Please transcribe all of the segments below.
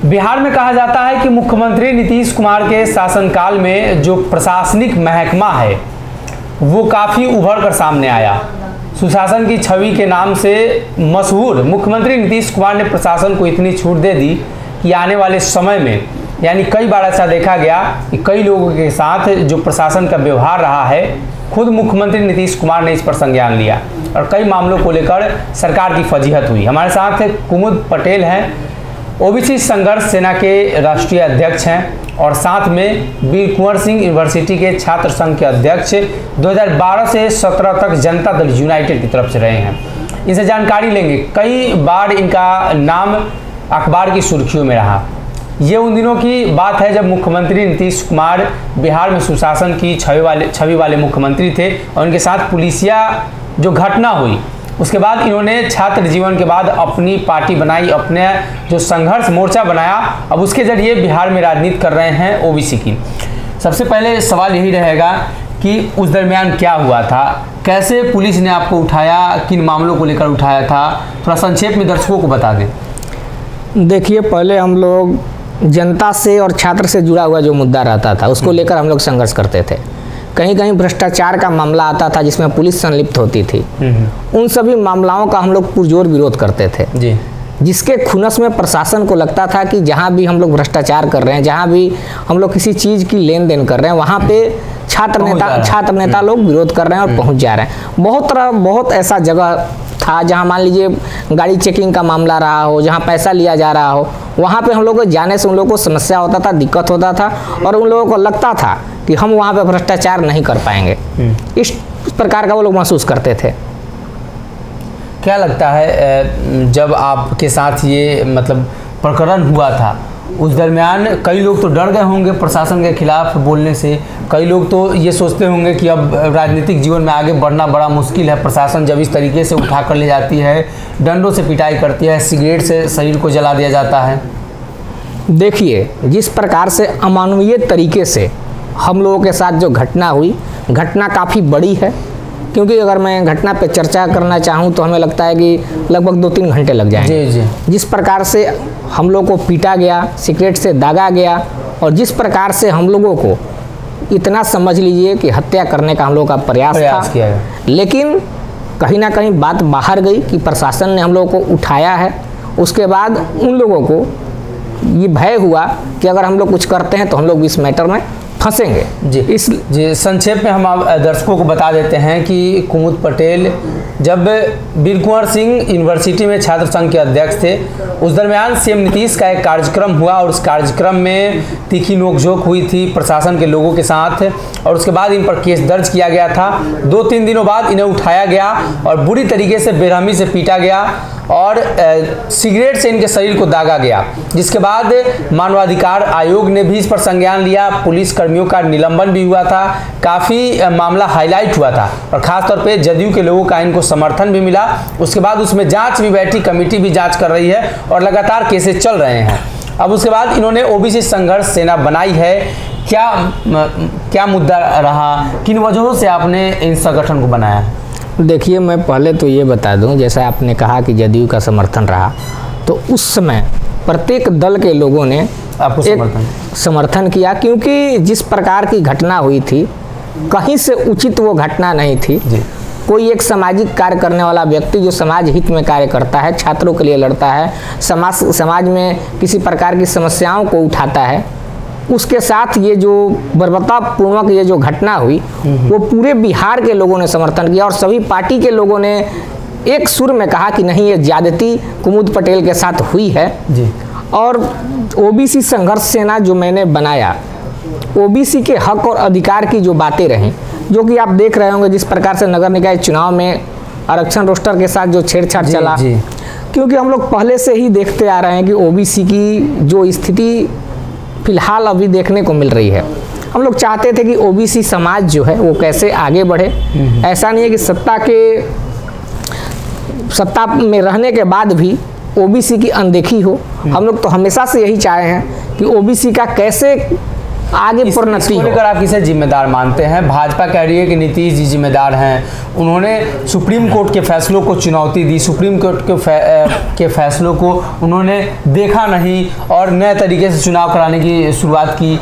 बिहार में कहा जाता है कि मुख्यमंत्री नीतीश कुमार के शासनकाल में जो प्रशासनिक महकमा है वो काफ़ी उभर कर सामने आया। सुशासन की छवि के नाम से मशहूर मुख्यमंत्री नीतीश कुमार ने प्रशासन को इतनी छूट दे दी कि आने वाले समय में यानी कई बार ऐसा देखा गया कि कई लोगों के साथ जो प्रशासन का व्यवहार रहा है, खुद मुख्यमंत्री नीतीश कुमार ने इस पर संज्ञान लिया और कई मामलों को लेकर सरकार की फजीहत हुई। हमारे साथ कुमुद पटेल हैं, ओबीसी संघर्ष सेना के राष्ट्रीय अध्यक्ष हैं और साथ में वीर कुंवर सिंह यूनिवर्सिटी के छात्र संघ के अध्यक्ष 2012 से 17 तक जनता दल यूनाइटेड की तरफ से रहे हैं। इनसे जानकारी लेंगे। कई बार इनका नाम अखबार की सुर्खियों में रहा। ये उन दिनों की बात है जब मुख्यमंत्री नीतीश कुमार बिहार में सुशासन की छवि वाले मुख्यमंत्री थे और उनके साथ पुलिसिया जो घटना हुई उसके बाद इन्होंने छात्र जीवन के बाद अपनी पार्टी बनाई, अपने जो संघर्ष मोर्चा बनाया। अब उसके जरिए बिहार में राजनीति कर रहे हैं ओबीसी की। सबसे पहले सवाल यही रहेगा कि उस दरमियान क्या हुआ था, कैसे पुलिस ने आपको उठाया, किन मामलों को लेकर उठाया था, थोड़ा संक्षेप में दर्शकों को बता दें। देखिए, पहले हम लोग जनता से और छात्र से जुड़ा हुआ जो मुद्दा रहता था उसको लेकर हम लोग संघर्ष करते थे। कहीं कहीं भ्रष्टाचार का मामला आता था जिसमें पुलिस संलिप्त होती थी, उन सभी मामलाओं का हम लोग पुरजोर विरोध करते थे जी। जिसके खुनस में प्रशासन को लगता था कि जहाँ भी हम लोग भ्रष्टाचार कर रहे हैं, जहाँ भी हम लोग किसी चीज़ की लेन देन कर रहे हैं, वहाँ पे छात्र नेता लोग विरोध कर रहे हैं और पहुँच जा रहे हैं। बहुत ऐसा जगह था जहाँ मान लीजिए गाड़ी चेकिंग का मामला रहा हो, जहाँ पैसा लिया जा रहा हो, वहाँ पे हम लोग को जाने से उन लोगों को समस्या होता था, दिक्कत होता था और उन लोगों को लगता था कि हम वहाँ पे भ्रष्टाचार नहीं कर पाएंगे। इस प्रकार का वो लोग महसूस करते थे। क्या लगता है जब आपके साथ ये मतलब प्रकरण हुआ था उस दरमियान कई लोग तो डर गए होंगे प्रशासन के खिलाफ बोलने से, कई लोग तो ये सोचते होंगे कि अब राजनीतिक जीवन में आगे बढ़ना बड़ा मुश्किल है, प्रशासन जब इस तरीके से उठा कर ले जाती है, डंडों से पिटाई करती है, सिगरेट से शरीर को जला दिया जाता है। देखिए, जिस प्रकार से अमानवीय तरीके से हम लोगों के साथ जो घटना हुई, घटना काफ़ी बड़ी है, क्योंकि अगर मैं घटना पे चर्चा करना चाहूँ तो हमें लगता है कि लगभग 2-3 घंटे लग जाएंगे। जी। जिस प्रकार से हम लोग को पीटा गया, सिगरेट से दागा गया और जिस प्रकार से हम लोगों को इतना समझ लीजिए कि हत्या करने का हम लोग का प्रयास था, किया है। लेकिन कहीं ना कहीं बात बाहर गई कि प्रशासन ने हम लोगों को उठाया है। उसके बाद उन लोगों को ये भय हुआ कि अगर हम लोग कुछ करते हैं तो हम लोग इस मैटर में फंसेंगे। जी, संक्षेप में हम दर्शकों को बता देते हैं कि कुमुद पटेल जब वीर कुंवर सिंह यूनिवर्सिटी में छात्र संघ के अध्यक्ष थे, उस दरमियान सीएम नीतीश का एक कार्यक्रम हुआ और उस कार्यक्रम में तीखी नोकझोंक हुई थी प्रशासन के लोगों के साथ और उसके बाद इन पर केस दर्ज किया गया था। 2-3 दिनों बाद इन्हें उठाया गया और बुरी तरीके से बेरहमी से पीटा गया और सिगरेट से इनके शरीर को दागा गया, जिसके बाद मानवाधिकार आयोग ने भी इस पर संज्ञान लिया। पुलिस कर्मियों का निलंबन भी हुआ था, काफ़ी मामला हाईलाइट हुआ था और ख़ासतौर पे जदयू के लोगों का इनको समर्थन भी मिला। उसके बाद उसमें जांच भी बैठी, कमेटी भी जांच कर रही है और लगातार केसेस चल रहे हैं। अब उसके बाद इन्होंने ओबीसी संघर्ष सेना बनाई है। क्या मुद्दा रहा, किन वजहों से आपने इन संगठन को बनाया? देखिए, मैं पहले तो ये बता दूं, जैसा आपने कहा कि जदयू का समर्थन रहा, तो उस समय प्रत्येक दल के लोगों ने आपको समर्थन किया, क्योंकि जिस प्रकार की घटना हुई थी कहीं से उचित वो घटना नहीं थी जी। कोई एक सामाजिक कार्य करने वाला व्यक्ति जो समाज हित में कार्य करता है, छात्रों के लिए लड़ता है, समाज में किसी प्रकार की समस्याओं को उठाता है, उसके साथ ये जो बर्बरतापूर्वक ये जो घटना हुई वो पूरे बिहार के लोगों ने समर्थन किया और सभी पार्टी के लोगों ने एक सुर में कहा कि नहीं, ये ज्यादती कुमुद पटेल के साथ हुई है जी। और ओबीसी संघर्ष सेना जो मैंने बनाया, ओबीसी के हक और अधिकार की जो बातें रहीं, जो कि आप देख रहे होंगे जिस प्रकार से नगर निकाय चुनाव में आरक्षण रोस्टर के साथ जो छेड़छाड़ चला, क्योंकि हम लोग पहले से ही देखते आ रहे हैं कि ओबीसी की जो स्थिति फिलहाल अभी देखने को मिल रही है। हम लोग चाहते थे कि ओबीसी समाज जो है वो कैसे आगे बढ़े। ऐसा नहीं है कि सत्ता में रहने के बाद भी ओबीसी की अनदेखी हो। हम लोग तो हमेशा से यही चाहे हैं कि ओबीसी का कैसे आगे प्रोन्नति हो। लेकर आप किसे जिम्मेदार मानते हैं? भाजपा कह रही है कि नीतीश जी जिम्मेदार हैं, उन्होंने सुप्रीम कोर्ट के फैसलों को चुनौती दी, सुप्रीम कोर्ट के फैसलों को उन्होंने देखा नहीं और नए तरीके से चुनाव कराने की शुरुआत की।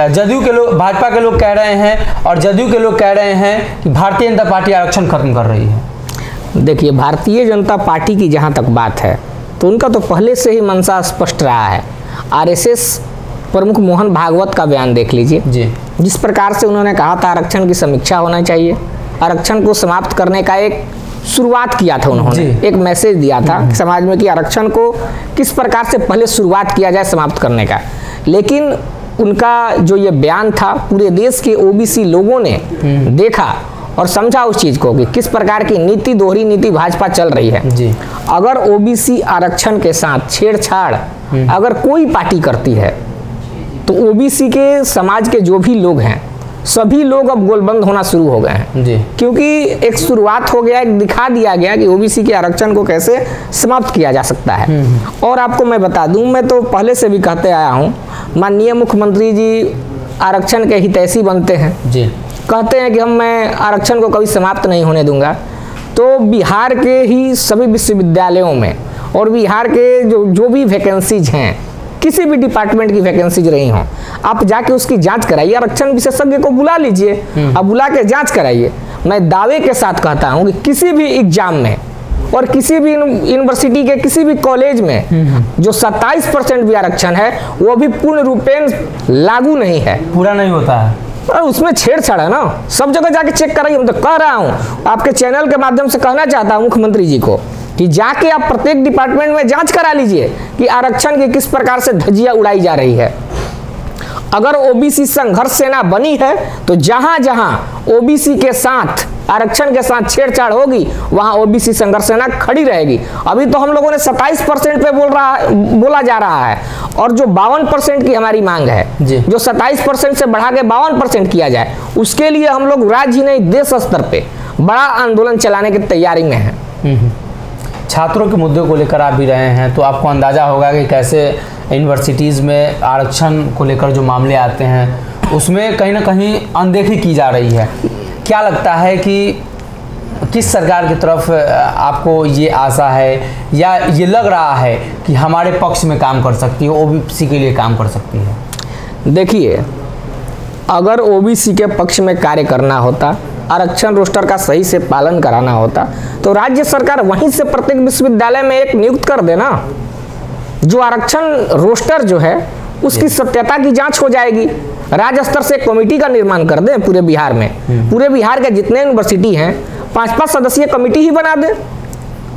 जदयू के लोग, भाजपा के लोग कह रहे हैं और जदयू के लोग कह रहे हैं कि भारतीय जनता पार्टी आरक्षण खत्म कर रही है। देखिए, भारतीय जनता पार्टी की जहाँ तक बात है तो उनका तो पहले से ही मंशा स्पष्ट रहा है। आरएसएस प्रमुख मोहन भागवत का बयान देख लीजिए जी, जिस प्रकार से उन्होंने कहा था आरक्षण की समीक्षा होना चाहिए, आरक्षण को समाप्त करने का एक शुरुआत किया था उन्होंने, एक मैसेज दिया था समाज में कि आरक्षण को किस प्रकार से पहले शुरुआत किया जाए समाप्त करने का। लेकिन उनका जो ये बयान था पूरे देश के ओबीसी लोगों ने देखा और समझा उस चीज को कि किस प्रकार की नीति, दोहरी नीति भाजपा चल रही है जी। अगर ओबीसी आरक्षण के साथ छेड़छाड़ अगर कोई पार्टी करती है तो ओबीसी के समाज के जो भी लोग हैं सभी लोग अब गोलबंद होना शुरू हो गए हैं जी। क्योंकि एक शुरुआत हो गया, एक दिखा दिया गया कि ओबीसी के आरक्षण को कैसे समाप्त किया जा सकता है। और आपको मैं बता दूं, मैं तो पहले से भी कहते आया हूं, माननीय मुख्यमंत्री जी आरक्षण के हितैषी बनते हैं जी, कहते हैं कि मैं आरक्षण को कभी समाप्त नहीं होने दूंगा। तो बिहार के ही सभी विश्वविद्यालयों में और बिहार के जो भी वैकेंसीज हैं, किसी भी डिपार्टमेंट की वैकेंसीज रही हो, आप जाके उसकी जांच कराइए, आरक्षण विशेषज्ञ को बुला लीजिए, अब बुला के जांच कराइए। मैं दावे के साथ कहता हूं कि किसी भी एग्जाम में और किसी भी यूनिवर्सिटी के किसी भी कॉलेज में जो 27% भी आरक्षण है वो भी पूर्ण रूपेण लागू नहीं है, पूरा नहीं होता है और उसमें छेड़छाड़ है ना। सब जगह जाके चेक कराइए। मैं तो कह रहा हूँ, आपके चैनल के माध्यम से कहना चाहता हूँ मुख्यमंत्री जी को कि जाके आप प्रत्येक डिपार्टमेंट में जांच करा लीजिए कि आरक्षण की किस प्रकार से धज्जियां उड़ाई जा रही है। अगर ओबीसी संघर्ष सेना बनी है तो जहां जहां ओबीसी के साथ, आरक्षण के साथ छेड़छाड़ होगी वहां ओबीसी संघर्ष सेना खड़ी रहेगी। अभी तो हम लोगों ने 27% पे बोला जा रहा है और जो 52% की हमारी मांग है, जो 27% से बढ़ा के 52% किया जाए, उसके लिए हम लोग राज्य नहीं देश स्तर पे बड़ा आंदोलन चलाने की तैयारी में है। छात्रों के मुद्दों को लेकर आप भी रहे हैं तो आपको अंदाजा होगा कि कैसे यूनिवर्सिटीज़ में आरक्षण को लेकर जो मामले आते हैं उसमें कहीं ना कहीं अनदेखी की जा रही है। क्या लगता है कि किस सरकार की तरफ आपको ये आशा है या ये लग रहा है कि हमारे पक्ष में काम कर सकती है, ओबीसी के लिए काम कर सकती है? देखिए, अगर ओबीसी के पक्ष में कार्य करना होता, आरक्षण रोस्टर का सही से पालन कराना होता तो राज्य सरकार वहीं से प्रत्येक विश्वविद्यालय में एक नियुक्त कर देना। जो आरक्षण रोस्टर जो है उसकी सत्यता की जांच हो जाएगी। राज्य स्तर से कमेटी का निर्माण कर दें पूरे बिहार में, पूरे बिहार के जितने यूनिवर्सिटी हैं 5-5 सदस्यीय कमेटी ही बना दें।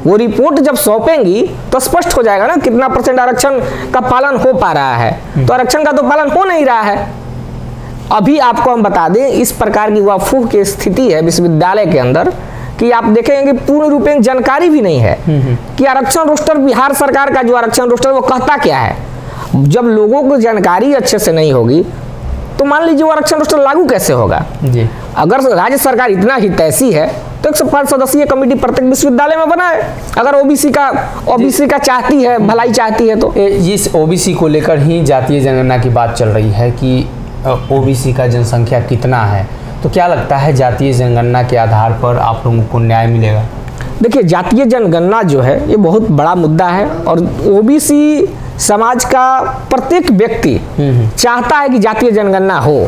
वो रिपोर्ट जब सौंपेंगी तो स्पष्ट हो जाएगा ना कितना % आरक्षण का पालन हो पा रहा है। तो आरक्षण का तो पालन हो नहीं रहा है। अभी आपको हम बता दें, इस प्रकार की वाफूह की स्थिति है विश्वविद्यालय के अंदर कि आप देखेंगे पूर्ण रूपेण जानकारी भी नहीं है कि आरक्षण रोस्टर, बिहार सरकार का जो आरक्षण रोस्टर वो कहता क्या है। जब लोगों को जानकारी अच्छे से नहीं होगी तो मान लीजिए वो आरक्षण रोस्टर लागू कैसे होगा जी। अगर राज्य सरकार इतना हितैषी है तो 105 सदस्यीय कमेटी प्रत्येक विश्वविद्यालय में बनाए। अगर ओबीसी का चाहती है, भलाई चाहती है तो इस ओबीसी को लेकर ही जातीय जनगणना की बात चल रही है कि ओबीसी का जनसंख्या कितना है, तो क्या लगता है जातीय जनगणना के आधार पर आप लोगों को न्याय मिलेगा? देखिए, जातीय जनगणना जो है ये बहुत बड़ा मुद्दा है और ओबीसी समाज का प्रत्येक व्यक्ति चाहता है कि जातीय जनगणना हो,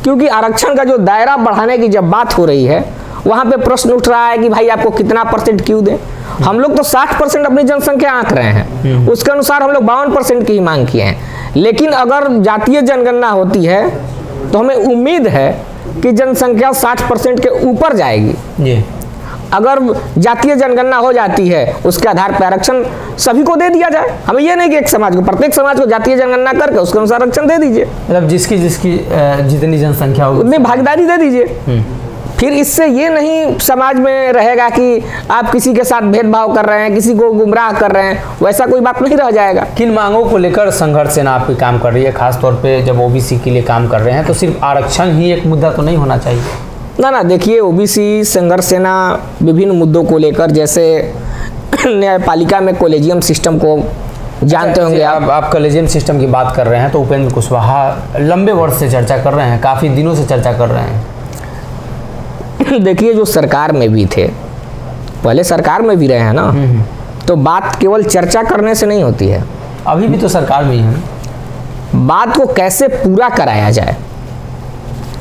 क्योंकि आरक्षण का जो दायरा बढ़ाने की जब बात हो रही है वहां पे प्रश्न उठ रहा है कि भाई आपको कितना % क्यों दें। हम लोग तो 60% अपनी जनसंख्या आंक रहे हैं, उसके अनुसार हम लोग 52% की ही मांग किए हैं। लेकिन अगर जातीय जनगणना होती है तो हमें उम्मीद है कि जनसंख्या 60% के ऊपर जाएगी जी। अगर जातीय जनगणना हो जाती है उसके आधार पर आरक्षण सभी को दे दिया जाए। हमें ये नहीं कि एक समाज को, प्रत्येक समाज को जातीय जनगणना करके उसके अनुसार आरक्षण दे दीजिए। मतलब जिसकी जितनी जनसंख्या होगी उतनी भागीदारी दे दीजिए। फिर इससे ये नहीं समाज में रहेगा कि आप किसी के साथ भेदभाव कर रहे हैं, किसी को गुमराह कर रहे हैं, वैसा कोई बात नहीं रह जाएगा। किन मांगों को लेकर संघर्ष सेना आपकी काम कर रही है? खासतौर पे जब ओबीसी के लिए काम कर रहे हैं तो सिर्फ आरक्षण ही एक मुद्दा तो नहीं होना चाहिए? ना, देखिए, ओबीसी संघर्ष सेना विभिन्न मुद्दों को लेकर, जैसे न्यायपालिका में कॉलेजियम सिस्टम को जानते होंगे आप कॉलेजियम सिस्टम की बात कर रहे हैं, तो उपेंद्र कुशवाहा लंबे वर्ष से चर्चा कर रहे हैं, काफ़ी दिनों से चर्चा कर रहे हैं। देखिए, जो सरकार में भी थे, पहले सरकार में भी रहे हैं ना, तो बात केवल चर्चा करने से नहीं होती है। अभी भी तो सरकार में ही है। बात को कैसे पूरा कराया जाए,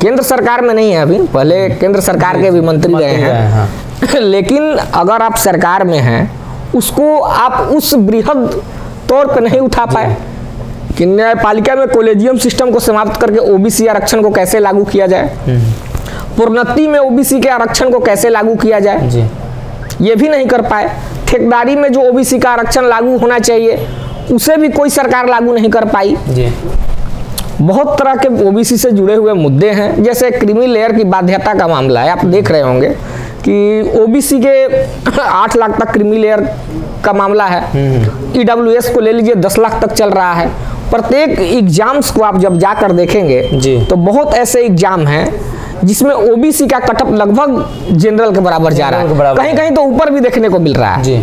केंद्र सरकार में नहीं है अभी, पहले केंद्र सरकार के भी मंत्री रहे हैं, हाँ। लेकिन अगर आप सरकार में हैं, उसको आप उस बृहद तौर पर नहीं उठा पाए कि न्यायपालिका में कॉलेजियम सिस्टम को समाप्त करके ओबीसी आरक्षण को कैसे लागू किया जाए, प्रोन्नति में ओबीसी के आरक्षण को कैसे लागू किया जाए जी। ये भी नहीं कर पाए। ठेकेदारी में जो ओबीसी का आरक्षण लागू होना चाहिए, उसे भी कोई सरकार लागू नहीं कर पाई जी। बहुत तरह के ओबीसी से जुड़े हुए मुद्दे हैं, जैसे क्रीमी लेयर की बाध्यता का मामला है। आप देख रहे होंगे कि ओबीसी के 8 लाख तक क्रीमी लेयर का मामला है। ईडब्ल्यूएस को ले लीजिए, 10 लाख तक चल रहा है। प्रत्येक एग्जाम्स को आप जब जाकर देखेंगे तो बहुत ऐसे एग्जाम हैं जिसमें ओबीसी का कटअप लगभग जनरल के बराबर जा रहा है, कहीं कहीं तो ऊपर भी देखने को मिल रहा है जी।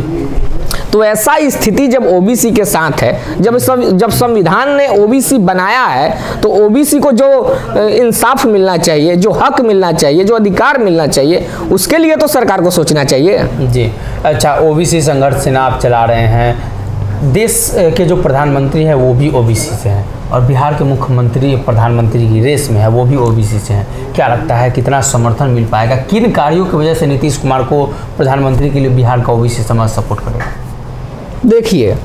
तो ऐसा स्थिति जब ओबीसी के साथ है, जब संविधान ने ओबीसी बनाया है, तो ओबीसी को जो इंसाफ मिलना चाहिए, जो हक मिलना चाहिए, जो अधिकार मिलना चाहिए, उसके लिए तो सरकार को सोचना चाहिए जी। अच्छा, ओबीसी संघर्ष सेना आप चला रहे हैं, देश के जो प्रधानमंत्री हैं वो भी ओबीसी से हैं, और बिहार के मुख्यमंत्री प्रधानमंत्री की रेस में है, वो भी ओबीसी से हैं। क्या लगता है कितना समर्थन मिल पाएगा, किन कार्यों की वजह से नीतीश कुमार को प्रधानमंत्री के लिए बिहार का ओबीसी समाज सपोर्ट करेगा? देखिए,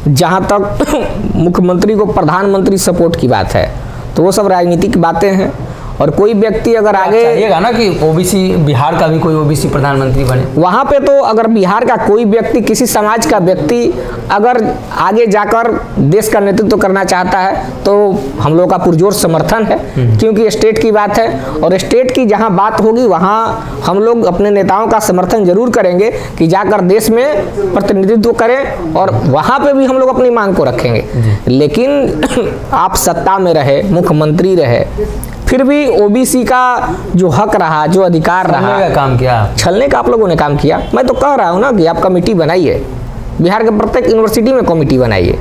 जहाँ तक मुख्यमंत्री को प्रधानमंत्री सपोर्ट की बात है, तो वो सब राजनीतिक बातें हैं। और कोई व्यक्ति अगर आगे चाहिएगा ना कि ओबीसी बिहार का भी कोई ओबीसी प्रधानमंत्री बने, वहाँ पे तो अगर बिहार का कोई व्यक्ति, किसी समाज का व्यक्ति अगर आगे जाकर देश का नेतृत्व करना चाहता है, तो हम लोगों का पुरजोर समर्थन है, क्योंकि स्टेट की बात है, और स्टेट की जहाँ बात होगी वहाँ हम लोग अपने नेताओं का समर्थन जरूर करेंगे कि जाकर देश में प्रतिनिधित्व करें, और वहाँ पे भी हम लोग अपनी मांग को रखेंगे। लेकिन आप सत्ता में रहे, मुख्यमंत्री रहे, फिर भी ओबीसी का जो हक रहा, जो अधिकार रहा, छलने का काम किया, छलने का आप लोगों ने काम किया। मैं तो कह रहा हूँ ना कि आप कमेटी बनाइए, बिहार के प्रत्येक यूनिवर्सिटी में कमेटी बनाइए,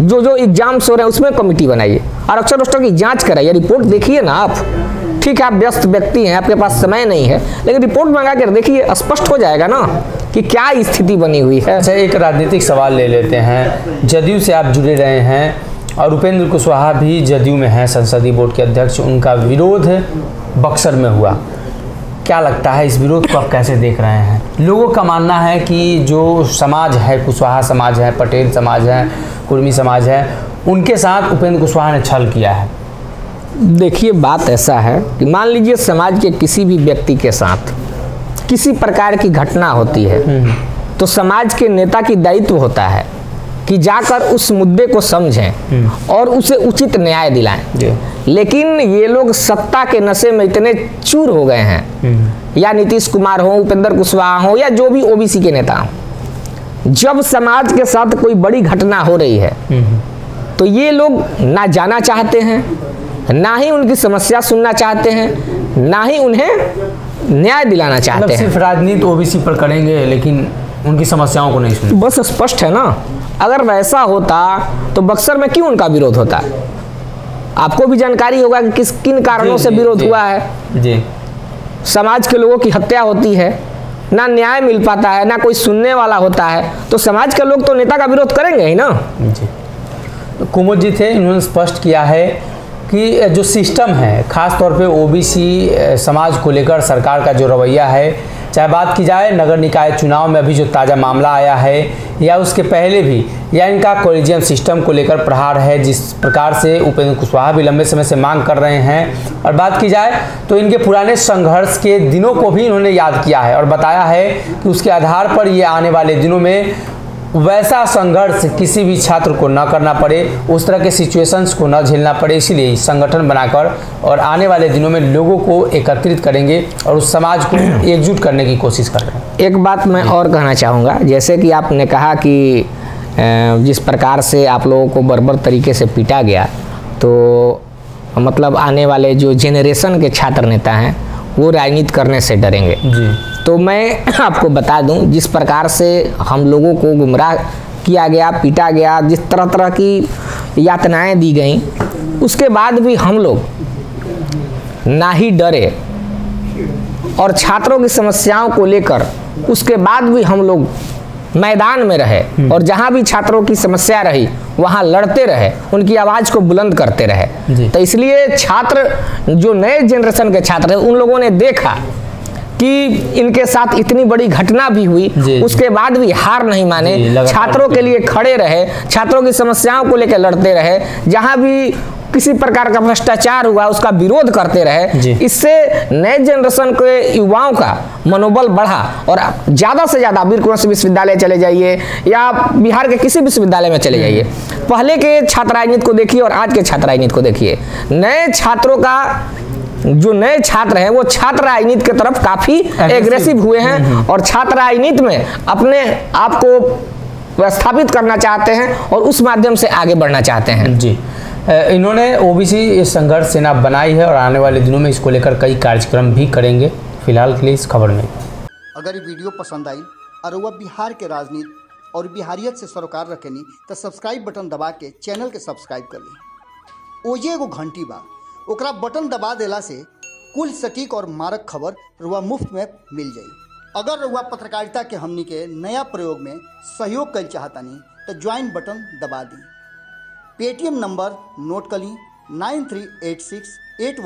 जो एग्जाम्स हो रहे हैं उसमें कमेटी बनाइए, आरक्षण रोस्टर की जांच कराइए, रिपोर्ट देखिए ना आप। ठीक है, आप व्यस्त व्यक्ति हैं, आपके पास समय नहीं है, लेकिन रिपोर्ट मंगा कर देखिए, स्पष्ट हो जाएगा ना कि क्या स्थिति बनी हुई है। अच्छा, एक राजनीतिक सवाल ले लेते हैं। जदयू से आप जुड़े रहे हैं, और उपेंद्र कुशवाहा भी जदयू में हैं, संसदीय बोर्ड के अध्यक्ष। उनका विरोध बक्सर में हुआ, क्या लगता है इस विरोध को आप कैसे देख रहे हैं? लोगों का मानना है कि जो समाज है, कुशवाहा समाज है, पटेल समाज है, कुर्मी समाज है, उनके साथ उपेंद्र कुशवाहा ने छल किया है। देखिए, बात ऐसा है कि मान लीजिए समाज के किसी भी व्यक्ति के साथ किसी प्रकार की घटना होती है, तो समाज के नेता की दायित्व होता है कि जाकर उस मुद्दे को समझें और उसे उचित न्याय दिलाएं। लेकिन ये लोग सत्ता के नशे में इतने चूर हो गए हैं, या नीतीश कुमार हो, उपेंद्र कुशवाहा हो, या जो भी ओबीसी के नेता हो, जब समाज के साथ कोई बड़ी घटना हो रही है, तो ये लोग ना जाना चाहते हैं, ना ही उनकी समस्या सुनना चाहते हैं, ना ही उन्हें न्याय दिलाना चाहते हैं। सिर्फ राजनीति ओबीसी पर करेंगे, लेकिन उनकी समस्याओं को नहीं सुनेंगे। बस स्पष्ट है ना। अगर वैसा होता तो बक्सर में क्यों उनका विरोध होता? आपको भी जानकारी होगा कि किन कारणों से विरोध हुआ है जी। समाज के लोगों की हत्या होती है, ना न्याय मिल पाता है, ना कोई सुनने वाला होता है, तो समाज के लोग तो नेता का विरोध करेंगे ही ना जी। कुमुद जी थे, इन्होंने स्पष्ट किया है कि जो सिस्टम है, खास तौर पे ओबीसी समाज को लेकर सरकार का जो रवैया है, चाहे बात की जाए नगर निकाय चुनाव में अभी जो ताज़ा मामला आया है, या उसके पहले भी, या इनका कॉलेजियम सिस्टम को लेकर प्रहार है, जिस प्रकार से उपेंद्र कुशवाहा भी लंबे समय से मांग कर रहे हैं। और बात की जाए तो इनके पुराने संघर्ष के दिनों को भी इन्होंने याद किया है, और बताया है कि उसके आधार पर ये आने वाले दिनों में वैसा संघर्ष किसी भी छात्र को न करना पड़े, उस तरह के सिचुएशंस को न झेलना पड़े, इसीलिए संगठन बनाकर और आने वाले दिनों में लोगों को एकत्रित करेंगे और उस समाज को एकजुट करने की कोशिश कर रहे हैं। एक बात मैं और कहना चाहूँगा, जैसे कि आपने कहा कि जिस प्रकार से आप लोगों को बर्बर तरीके से पीटा गया, तो मतलब आने वाले जो जेनरेशन के छात्र नेता हैं वो राजनीति करने से डरेंगे जी। तो मैं आपको बता दूं, जिस प्रकार से हम लोगों को गुमराह किया गया, पीटा गया, जिस तरह तरह की यातनाएं दी गई, उसके बाद भी हम लोग ना ही डरे और छात्रों की समस्याओं को लेकर उसके बाद भी हम लोग मैदान में रहे और जहां भी छात्रों की समस्या रही वहां लड़ते रहे, उनकी आवाज को बुलंद करते रहे। तो इसलिए छात्र, जो नए जनरेशन के छात्र हैं, उन लोगों ने देखा कि इनके साथ इतनी बड़ी घटना भी हुई, उसके बाद भी हार नहीं माने, छात्रों के लिए खड़े रहे, छात्रों की समस्याओं को लेकर लड़ते रहे, जहां भी किसी प्रकार का भ्रष्टाचार हुआ उसका विरोध करते रहे। इससे नए जनरेशन के युवाओं का मनोबल बढ़ा और ज़्यादा से ज़्यादा वीर कुंवर विश्वविद्यालय चले जाइए या बिहार के किसी विश्वविद्यालय में चले जाइए, पहले के छात्र राजनीति को देखिए और आज के छात्र राजनीति को देखिए। नए छात्रों का, जो नए छात्र हैं वो छात्र राजनीति की तरफ काफ़ी एग्रेसिव हुए हैं और छात्र राजनीति में अपने आप को स्थापित करना चाहते हैं और उस माध्यम से आगे बढ़ना चाहते हैं। जी, इन्होंने ओबीसी संघर्ष सेना बनाई है और आने वाले दिनों में इसको लेकर कई कार्यक्रम भी करेंगे। फिलहाल के लिए इस खबर में अगर ये वीडियो पसंद आई और वह बिहार के राजनीति और बिहारियत से सरोकार रखेनी तो सब्सक्राइब बटन दबा के चैनल के सब्सक्राइब कर ली। ओजे एगो घंटी बा, ओकरा बटन दबा देला से कुल सटीक और मारक खबर रुआ मुफ्त में मिल जाई। अगर रुआ पत्रकारिता के हमनी के नया प्रयोग में सहयोग कर चाहतानी तो ज्वाइन बटन दबा दी। पेटीएम नंबर नोट कर ली 938681